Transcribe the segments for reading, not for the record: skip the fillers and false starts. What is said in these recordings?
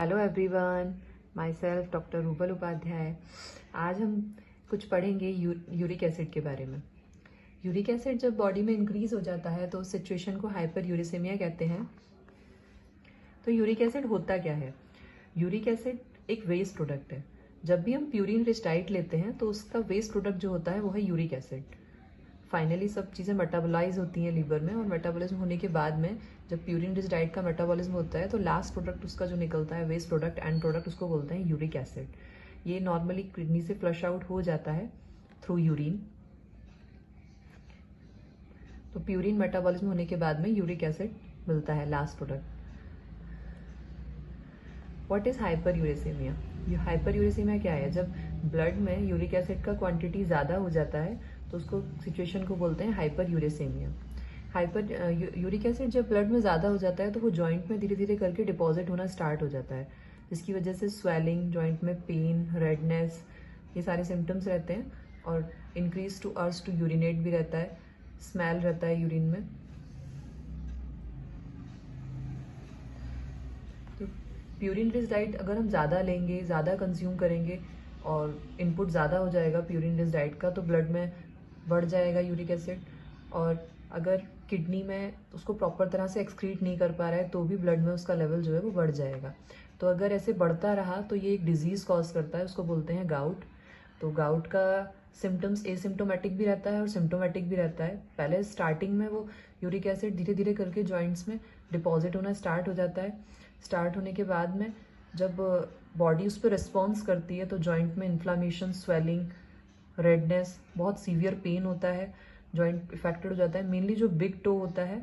Hello everyone, myself doctor Rubal Upadhyay. आज हम कुछ पढ़ेंगे यूरिक एसिड के बारे में। यूरिक एसिड जब बॉडी में इंक्रीज हो जाता है तो उस सिचुएशन को हाइपर यूरिसेमिया कहते हैं। तो यूरिक एसिड होता क्या है? यूरिक एसिड एक वेस्ट प्रोडक्ट है। जब भी हम प्यूरिन रिच डाइट लेते हैं तो उसका वेस्ट प्रोडक्ट जो होता है वो है यूरिक एसिड। फाइनली सब चीज़ें मेटाबोलाइज होती हैं लीवर में, और मेटाबॉलिज्म होने के बाद में जब प्यूरिन रिच डाइट का मेटाबॉलिज्म होता है तो लास्ट प्रोडक्ट उसका जो निकलता है, वेस्ट प्रोडक्ट, एंड प्रोडक्ट, उसको बोलते हैं यूरिक एसिड। ये नॉर्मली किडनी से फ्लश आउट हो जाता है थ्रू यूरिन। तो प्यूरिन मेटाबॉलिज्म होने के बाद में यूरिक एसिड मिलता है last product. What is hyperuricaemia? ये हाइपर यूरेसीमिया क्या है? जब ब्लड में यूरिक एसिड का क्वांटिटी ज़्यादा हो जाता है तो उसको सिचुएशन को बोलते हैं हाइपर यूरेसीमिया। हाइपर यूरिक एसिड जब ब्लड में ज़्यादा हो जाता है तो वो जॉइंट में धीरे धीरे करके डिपॉजिट होना स्टार्ट हो जाता है, जिसकी वजह से स्वेलिंग, जॉइंट में पेन, रेडनेस, ये सारे सिम्टम्स रहते हैं। और increase to urge to urinate भी रहता है, स्मेल रहता है यूरिन में। तो प्यूरिन रिच डाइट अगर हम ज़्यादा लेंगे, ज़्यादा कंज्यूम करेंगे और इनपुट ज़्यादा हो जाएगा प्यूरिन रिच डाइट का, तो ब्लड में बढ़ जाएगा यूरिक एसिड। और अगर किडनी में उसको प्रॉपर तरह से एक्सक्रीट नहीं कर पा रहा है तो भी ब्लड में उसका लेवल जो है वो बढ़ जाएगा। तो अगर ऐसे बढ़ता रहा तो ये एक डिजीज़ कॉज करता है, उसको बोलते हैं गाउट। तो गाउट का सिम्टम्स एसिम्टोमेटिक भी रहता है और सिम्टोमेटिक भी रहता है। पहले स्टार्टिंग में वो यूरिक एसिड धीरे धीरे करके जॉइंट्स में डिपॉजिट होना स्टार्ट हो जाता है। स्टार्ट होने के बाद में जब बॉडी उस पर रिस्पॉन्स करती है तो जॉइंट में इन्फ्लामेशन, स्वेलिंग, रेडनेस, बहुत सीवियर पेन होता है, जॉइंट इफेक्टेड हो जाता है। मेनली जो बिग टो होता है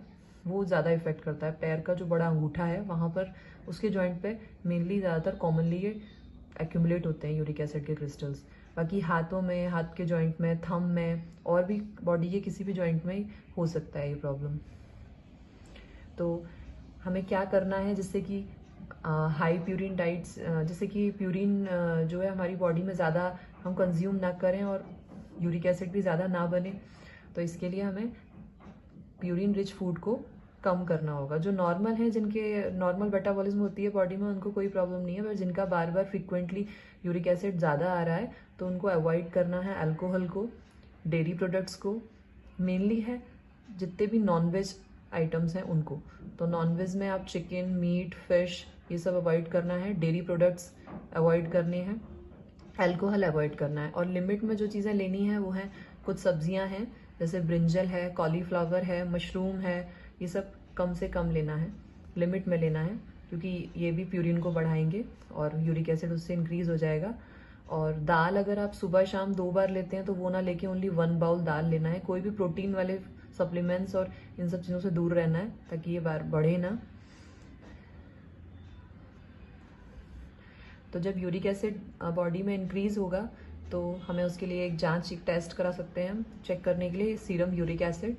वो ज़्यादा इफेक्ट करता है, पैर का जो बड़ा अंगूठा है वहाँ पर, उसके जॉइंट पे मेनली ज़्यादातर कॉमनली ये एक्यूमुलेट होते हैं यूरिक एसिड के क्रिस्टल्स। बाकी हाथों में, हाथ के जॉइंट में, थंब में, और भी बॉडी के किसी भी जॉइंट में हो सकता है ये प्रॉब्लम। तो हमें क्या करना है जिससे कि हाई प्यूरिन डाइट्स, जैसे कि प्यूरिन जो है हमारी बॉडी में ज़्यादा हम कंज्यूम ना करें और यूरिक एसिड भी ज़्यादा ना बने। तो इसके लिए हमें प्यूरिन रिच फूड को कम करना होगा। जो नॉर्मल है, जिनके नॉर्मल मेटाबॉलिज्म होती है बॉडी में, उनको कोई प्रॉब्लम नहीं है, पर जिनका बार बार फ्रिक्वेंटली यूरिक एसिड ज़्यादा आ रहा है तो उनको अवॉइड करना है अल्कोहल को, डेयरी प्रोडक्ट्स को, मेनली है जितने भी नॉनवेज आइटम्स हैं उनको। तो नॉनवेज में आप चिकन, मीट, फिश, ये सब अवॉइड करना है, डेयरी प्रोडक्ट्स अवॉइड करने हैं, अल्कोहल अवॉइड करना है। और लिमिट में जो चीज़ें लेनी है वो हैं, कुछ सब्जियां हैं जैसे ब्रिंजल है, कॉलीफ्लावर है, मशरूम है, ये सब कम से कम लेना है, लिमिट में लेना है, क्योंकि ये भी प्यूरिन को बढ़ाएंगे और यूरिक एसिड उससे इंक्रीज हो जाएगा। और दाल अगर आप सुबह शाम 2 बार लेते हैं तो वो ना लेके ओनली 1 बाउल दाल लेना है। कोई भी प्रोटीन वाले सप्लीमेंट्स और इन सब चीज़ों से दूर रहना है ताकि ये बार बढ़े ना। तो जब यूरिक एसिड बॉडी में इंक्रीज होगा तो हमें उसके लिए एक जांच, एक टेस्ट करा सकते हैं हम चेक करने के लिए, सीरम यूरिक एसिड,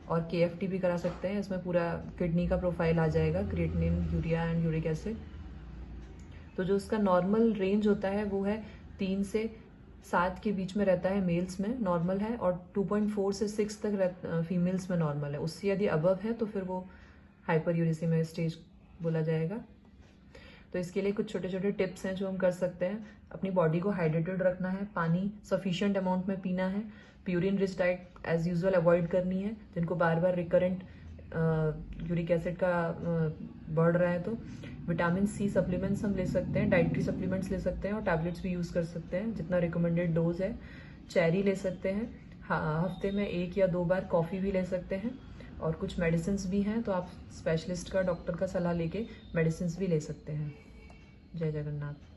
और KFT भी करा सकते हैं। इसमें पूरा किडनी का प्रोफाइल आ जाएगा, creatinine, urea and uric acid. तो जो उसका नॉर्मल रेंज होता है वो है 3 से 7 के बीच में रहता है, मेल्स में नॉर्मल है, और 2.4 से 6 तक फीमेल्स में नॉर्मल है। उससे यदि अबव है तो फिर वो हाइपर यूरेसीमिया स्टेज बोला जाएगा। तो इसके लिए कुछ छोटे छोटे टिप्स हैं जो हम कर सकते हैं। अपनी बॉडी को हाइड्रेटेड रखना है, पानी सफिशिएंट अमाउंट में पीना है, purine rich diet as usual avoid करनी है जिनको बार बार रिकरेंट यूरिक एसिड का बढ़ रहा है। तो विटामिन C सप्लीमेंट्स हम ले सकते हैं, डाइटरी सप्लीमेंट्स ले सकते हैं, और टैबलेट्स भी यूज़ कर सकते हैं जितना रिकमेंडेड डोज है। चेरी ले सकते हैं, हफ्ते में 1 या 2 बार कॉफ़ी भी ले सकते हैं। और कुछ मेडिसिन भी हैं तो आप स्पेशलिस्ट का, डॉक्टर का सलाह लेके मेडिसिन भी ले सकते हैं। जय जगन्नाथ।